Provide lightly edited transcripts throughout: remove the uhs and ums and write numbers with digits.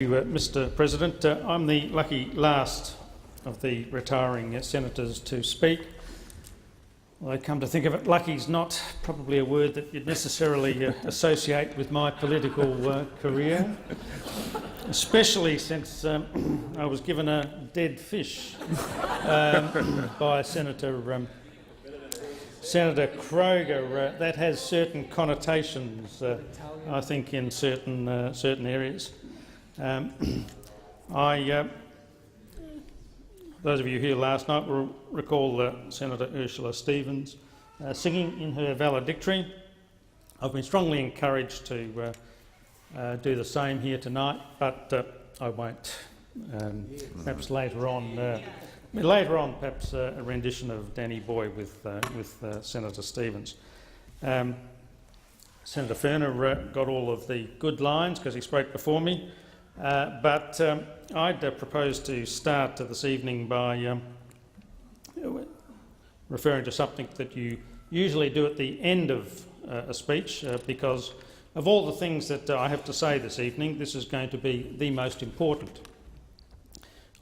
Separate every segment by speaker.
Speaker 1: Mr. President. I'm the lucky last of the retiring senators to speak. Well, I come to think of it, lucky's not probably a word that you'd necessarily associate with my political career, especially since I was given a dead fish by Senator Kroger. That has certain connotations, I think, in certain areas. Those of you here last night will recall Senator Ursula Stevens singing in her valedictory. I've been strongly encouraged to do the same here tonight, but I won't. Perhaps later on, perhaps a rendition of Danny Boy with Senator Stevens. Senator Ferner got all of the good lines because he spoke before me. But I'd propose to start this evening by referring to something that you usually do at the end of a speech, because of all the things that I have to say this evening, this is going to be the most important.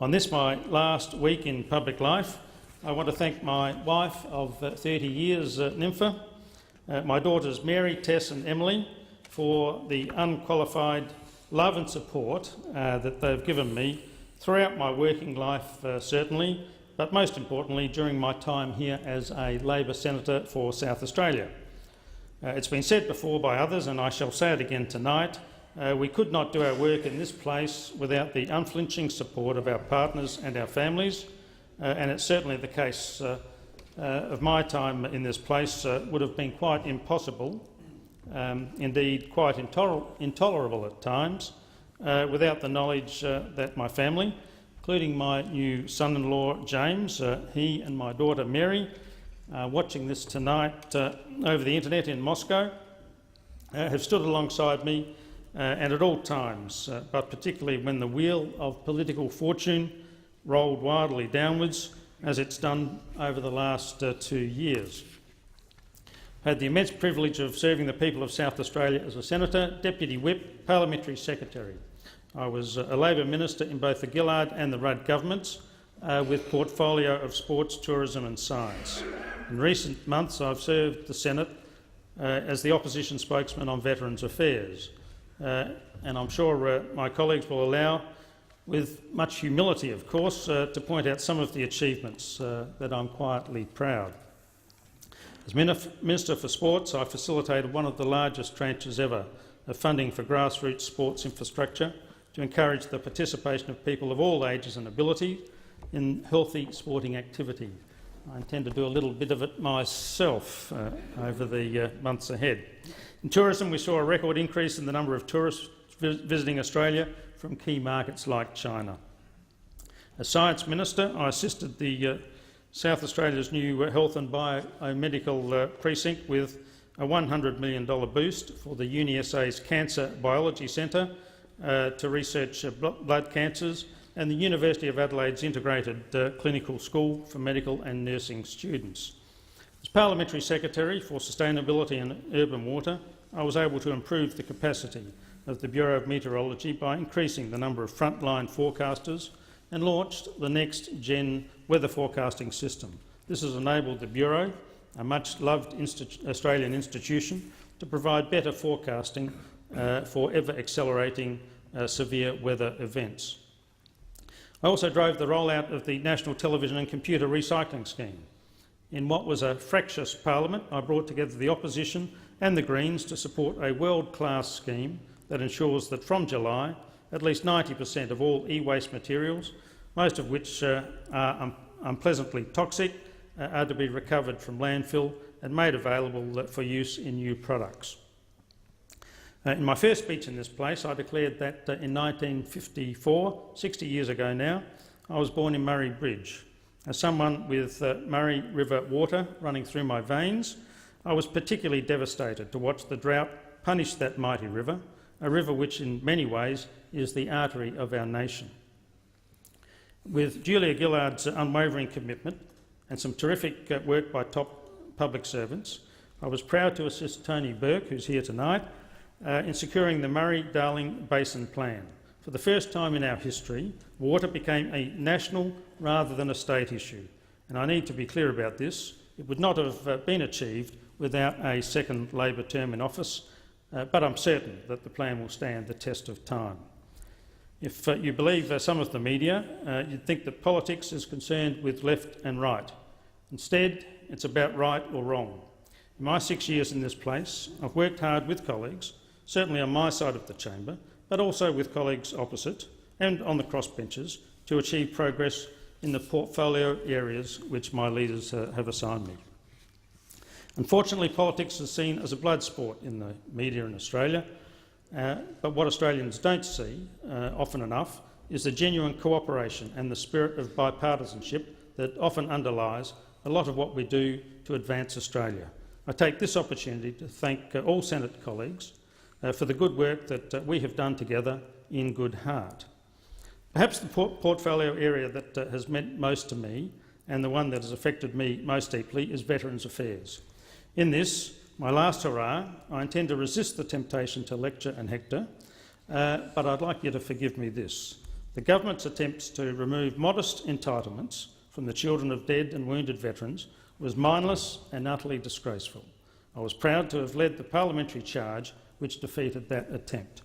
Speaker 1: On this, my last week in public life, I want to thank my wife of 30 years, Nympha, my daughters Mary, Tess and Emily, for the unqualified love and support that they've given me throughout my working life, certainly, but most importantly during my time here as a Labor Senator for South Australia. It's been said before by others, and I shall say it again tonight, we could not do our work in this place without the unflinching support of our partners and our families, and it's certainly the case of my time in this place would have been quite impossible, indeed quite intolerable at times, without the knowledge that my family, including my new son-in-law James, he and my daughter Mary, watching this tonight over the internet in Moscow, have stood alongside me and at all times, but particularly when the wheel of political fortune rolled wildly downwards, as it's done over the last 2 years. I had the immense privilege of serving the people of South Australia as a Senator, Deputy Whip, Parliamentary Secretary. I was a Labor Minister in both the Gillard and the Rudd governments, with portfolio of sports, tourism and science. In recent months I've served the Senate as the opposition spokesman on Veterans Affairs, and I'm sure my colleagues will allow, with much humility of course, to point out some of the achievements that I'm quietly proud. As Minister for Sports, I facilitated one of the largest tranches ever of funding for grassroots sports infrastructure to encourage the participation of people of all ages and ability in healthy sporting activity. I intend to do a little bit of it myself over the months ahead. In tourism, we saw a record increase in the number of tourists visiting Australia from key markets like China. As Science Minister, I assisted the South Australia's new Health and Biomedical Precinct with a $100 million boost for the UniSA's Cancer Biology Centre to research blood cancers, and the University of Adelaide's Integrated Clinical School for Medical and Nursing students. As Parliamentary Secretary for Sustainability and Urban Water, I was able to improve the capacity of the Bureau of Meteorology by increasing the number of frontline forecasters and launched the next-gen weather forecasting system. This has enabled the Bureau, a much-loved Australian institution, to provide better forecasting for ever-accelerating severe weather events. I also drove the rollout of the National Television and Computer Recycling Scheme. In what was a fractious parliament, I brought together the opposition and the Greens to support a world-class scheme that ensures that from July, at least 90% of all e-waste materials, most of which are unpleasantly toxic, are to be recovered from landfill and made available for use in new products. In my first speech in this place, I declared that in 1954, 60 years ago now, I was born in Murray Bridge. As someone with Murray River water running through my veins, I was particularly devastated to watch the drought punish that mighty river, a river which in many ways is the artery of our nation. With Julia Gillard's unwavering commitment and some terrific work by top public servants, I was proud to assist Tony Burke, who's here tonight, in securing the Murray-Darling Basin Plan for the first time in our history, water became a national rather than a state issue. And I need to be clear about this. It would not have been achieved without a second Labor term in office, but I'm certain that the plan will stand the test of time. If you believe some of the media, you'd think that politics is concerned with left and right. Instead, it's about right or wrong. In my 6 years in this place, I've worked hard with colleagues, certainly on my side of the chamber, but also with colleagues opposite and on the crossbenches, to achieve progress in the portfolio areas which my leaders have assigned me. Unfortunately, politics is seen as a blood sport in the media in Australia, but what Australians don't see often enough is the genuine cooperation and the spirit of bipartisanship that often underlies a lot of what we do to advance Australia. I take this opportunity to thank all Senate colleagues for the good work that we have done together in good heart. Perhaps the portfolio area that has meant most to me, and the one that has affected me most deeply, is Veterans Affairs. In this, my last hurrah, I intend to resist the temptation to lecture and hector, but I'd like you to forgive me this. The government's attempts to remove modest entitlements from the children of dead and wounded veterans was mindless and utterly disgraceful. I was proud to have led the parliamentary charge which defeated that attempt.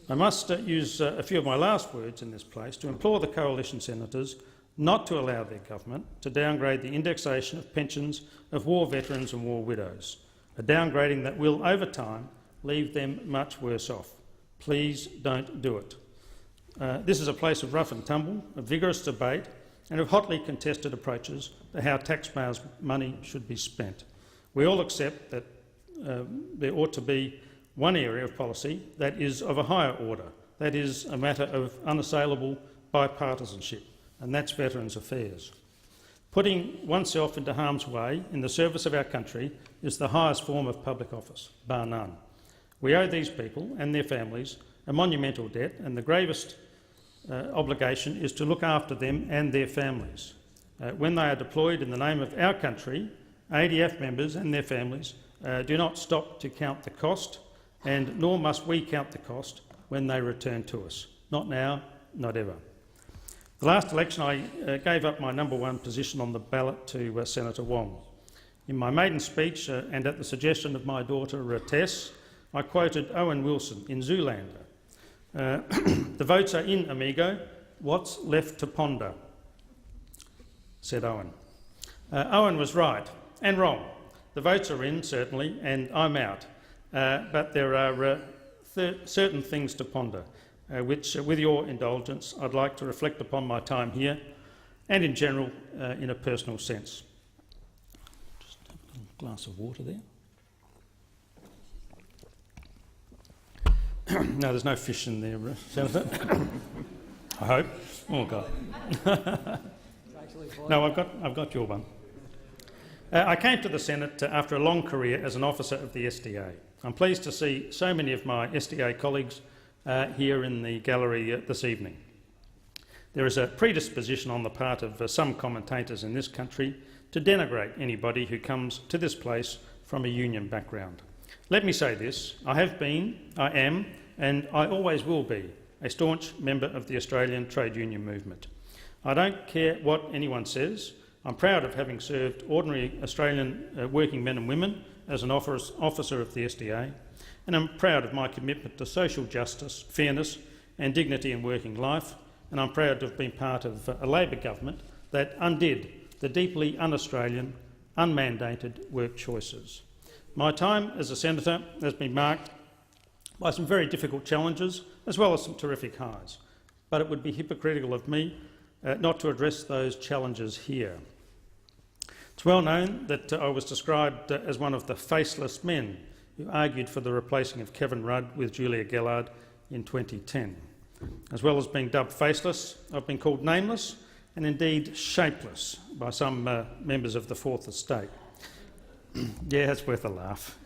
Speaker 1: I must use a few of my last words in this place to implore the coalition senators not to allow their government to downgrade the indexation of pensions of war veterans and war widows, a downgrading that will, over time, leave them much worse off. Please don't do it. This is a place of rough and tumble, of vigorous debate and of hotly contested approaches to how taxpayers' money should be spent. We all accept that there ought to be one area of policy that is of a higher order, that is a matter of unassailable bipartisanship, and that's Veterans Affairs. Putting oneself into harm's way in the service of our country is the highest form of public office, bar none. We owe these people and their families a monumental debt, and the gravest obligation is to look after them and their families. When they are deployed in the name of our country, ADF members and their families do not stop to count the cost, and nor must we count the cost when they return to us. Not now, not ever. The last election I gave up my #1 position on the ballot to Senator Wong. In my maiden speech and at the suggestion of my daughter Tess, I quoted Owen Wilson in Zoolander. The votes are in, amigo. What's left to ponder? Said Owen. Owen was right and wrong. The votes are in, certainly, and I'm out. But there are certain things to ponder, which, with your indulgence, I'd like to reflect upon my time here and in general in a personal sense. Just have a little glass of water there. No, there's no fish in there, Senator. I hope. Oh, God. No, I've got your one. I came to the Senate after a long career as an officer of the SDA. I'm pleased to see so many of my SDA colleagues here in the gallery this evening. There is a predisposition on the part of some commentators in this country to denigrate anybody who comes to this place from a union background. Let me say this, I have been, I am, and I always will be a staunch member of the Australian trade union movement. I don't care what anyone says. I'm proud of having served ordinary Australian working men and women as an officer of the SDA, and I'm proud of my commitment to social justice, fairness and dignity in working life, and I'm proud to have been part of a Labor government that undid the deeply un-Australian, unmandated work choices. My time as a senator has been marked by some very difficult challenges as well as some terrific highs, but it would be hypocritical of me not to address those challenges here. It's well known that I was described as one of the faceless men who argued for the replacing of Kevin Rudd with Julia Gillard in 2010. As well as being dubbed faceless, I've been called nameless and indeed shapeless by some members of the Fourth Estate. Yeah, it's worth a laugh.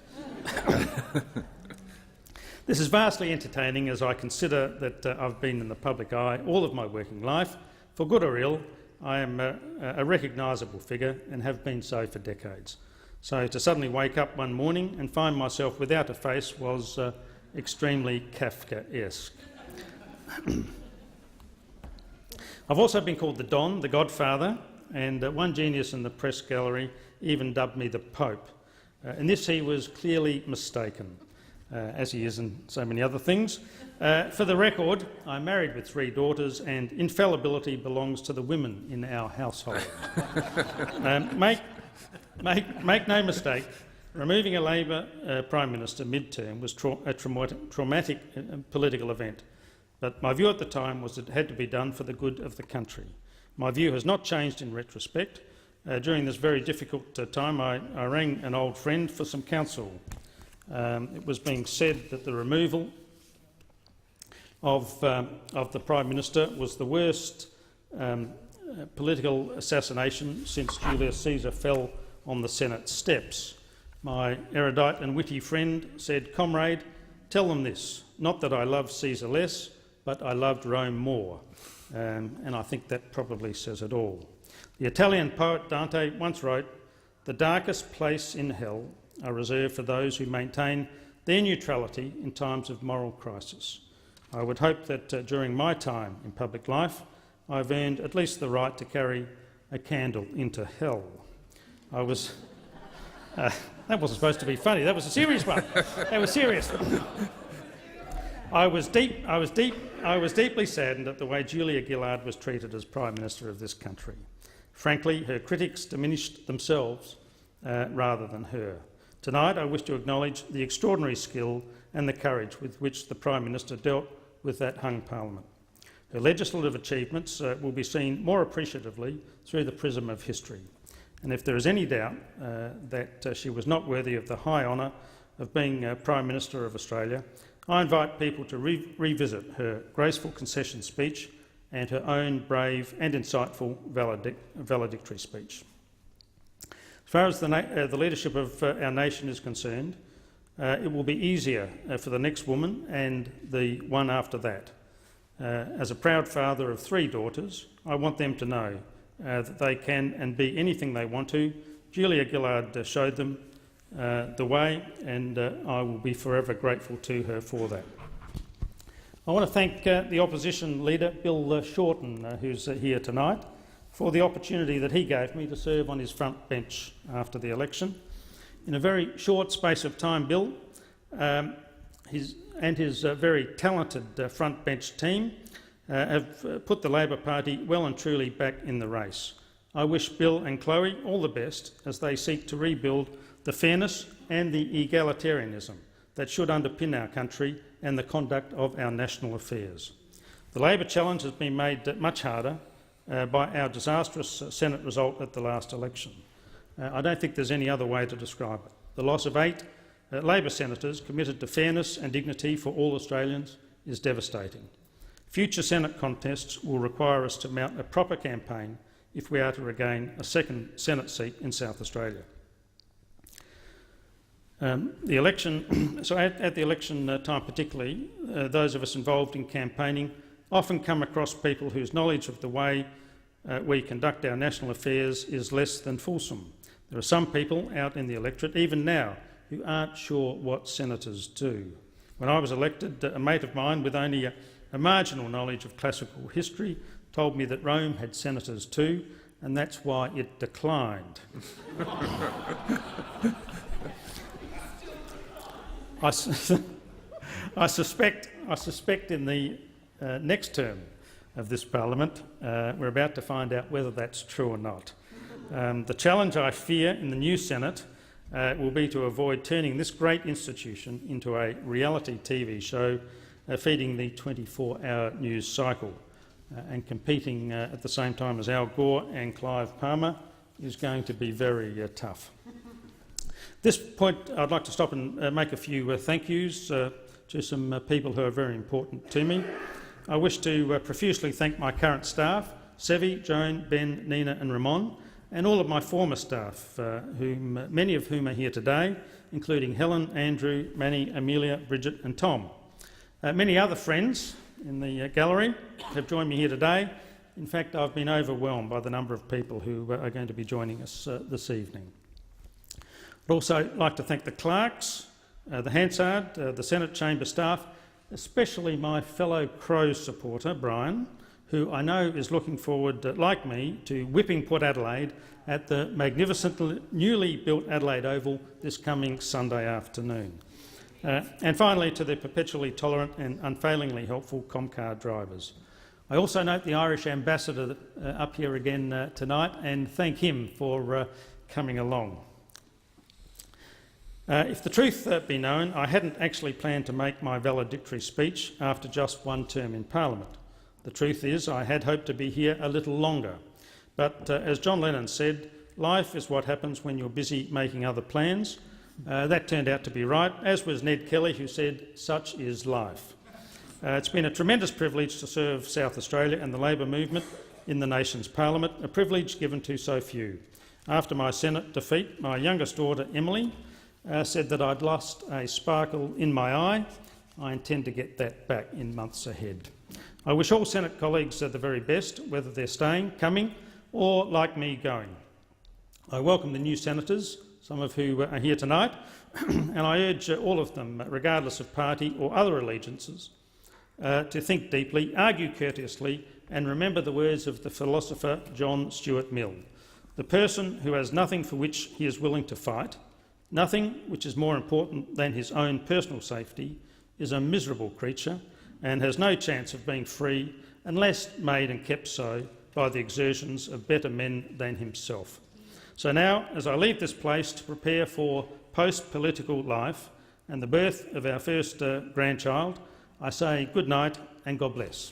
Speaker 1: This is vastly entertaining as I consider that I've been in the public eye all of my working life. For good or ill, I am a recognisable figure and have been so for decades. So to suddenly wake up one morning and find myself without a face was extremely Kafkaesque. I've also been called the Don, the Godfather, and one genius in the press gallery even dubbed me the Pope. In this he was clearly mistaken, as he is in so many other things. For the record, I'm married with 3 daughters, and infallibility belongs to the women in our household. Make no mistake, removing a Labor Prime Minister mid-term was a traumatic political event. But my view at the time was it had to be done for the good of the country. My view has not changed in retrospect. During this very difficult time, I rang an old friend for some counsel. It was being said that the removal of the Prime Minister was the worst political assassination since Julius Caesar fell on the Senate steps. My erudite and witty friend said, "Comrade, tell them this, not that I love Caesar less, but I loved Rome more." And I think that probably says it all. The Italian poet Dante once wrote, "The darkest place in hell are reserved for those who maintain their neutrality in times of moral crisis." I would hope that during my time in public life, I've earned at least the right to carry a candle into hell. I was... that wasn't supposed to be funny, that was a serious one. That was serious. I was deeply saddened at the way Julia Gillard was treated as Prime Minister of this country. Frankly, her critics diminished themselves rather than her. Tonight, I wish to acknowledge the extraordinary skill and the courage with which the Prime Minister dealt with that hung Parliament. Her legislative achievements will be seen more appreciatively through the prism of history. And if there is any doubt that she was not worthy of the high honour of being Prime Minister of Australia, I invite people to revisit her graceful concession speech and her own brave and insightful valedictory speech. As far as the leadership of our nation is concerned, it will be easier for the next woman and the one after that. As a proud father of 3 daughters, I want them to know that they can and be anything they want to. Julia Gillard showed them the way, and I will be forever grateful to her for that. I want to thank the opposition leader, Bill Shorten, who's here tonight, for the opportunity that he gave me to serve on his front bench after the election. In a very short space of time, Bill his very talented front bench team have put the Labor Party well and truly back in the race. I wish Bill and Chloe all the best as they seek to rebuild the fairness and the egalitarianism that should underpin our country and the conduct of our national affairs. The Labor challenge has been made much harder by our disastrous Senate result at the last election. I don't think there's any other way to describe it. The loss of 8 Labor senators committed to fairness and dignity for all Australians is devastating. Future Senate contests will require us to mount a proper campaign if we are to regain a second Senate seat in South Australia. At the election time particularly, those of us involved in campaigning often come across people whose knowledge of the way we conduct our national affairs is less than fulsome. There are some people out in the electorate, even now, who aren't sure what senators do. When I was elected, a mate of mine with only a marginal knowledge of classical history told me that Rome had senators too, and that's why it declined. I suspect in the next term of this Parliament, we're about to find out whether that's true or not. The challenge I fear in the new Senate will be to avoid turning this great institution into a reality TV show feeding the 24-hour news cycle and competing at the same time as Al Gore and Clive Palmer is going to be very tough. At this point, I'd like to stop and make a few thank yous to some people who are very important to me. I wish to profusely thank my current staff, Sevi, Joan, Ben, Nina and Ramon, and all of my former staff, many of whom are here today, including Helen, Andrew, Manny, Amelia, Bridget and Tom. Many other friends in the gallery have joined me here today. In fact, I've been overwhelmed by the number of people who are going to be joining us this evening. I'd also like to thank the clerks, the Hansard, the Senate chamber staff especially my fellow Crows supporter, Brian, who I know is looking forward, like me, to whipping Port Adelaide at the magnificent newly built Adelaide Oval this coming Sunday afternoon. And finally, to the perpetually tolerant and unfailingly helpful Comcar drivers. I also note the Irish ambassador up here again tonight and thank him for coming along. If the truth be known, I hadn't actually planned to make my valedictory speech after just one term in Parliament. The truth is, I had hoped to be here a little longer. But as John Lennon said, life is what happens when you're busy making other plans. That turned out to be right, as was Ned Kelly, who said, "Such is life." It's been a tremendous privilege to serve South Australia and the Labor movement in the nation's Parliament, a privilege given to so few. After my Senate defeat, my youngest daughter, Emily, said that I'd lost a sparkle in my eye. I intend to get that back in months ahead. I wish all Senate colleagues the very best, whether they're staying, coming, or, like me, going. I welcome the new senators, some of who are here tonight, and I urge all of them, regardless of party or other allegiances, to think deeply, argue courteously, and remember the words of the philosopher John Stuart Mill. The person who has nothing for which he is willing to fight, nothing which is more important than his own personal safety, is a miserable creature and has no chance of being free unless made and kept so by the exertions of better men than himself. So now, as I leave this place to prepare for post-political life and the birth of our first grandchild, I say good night and God bless.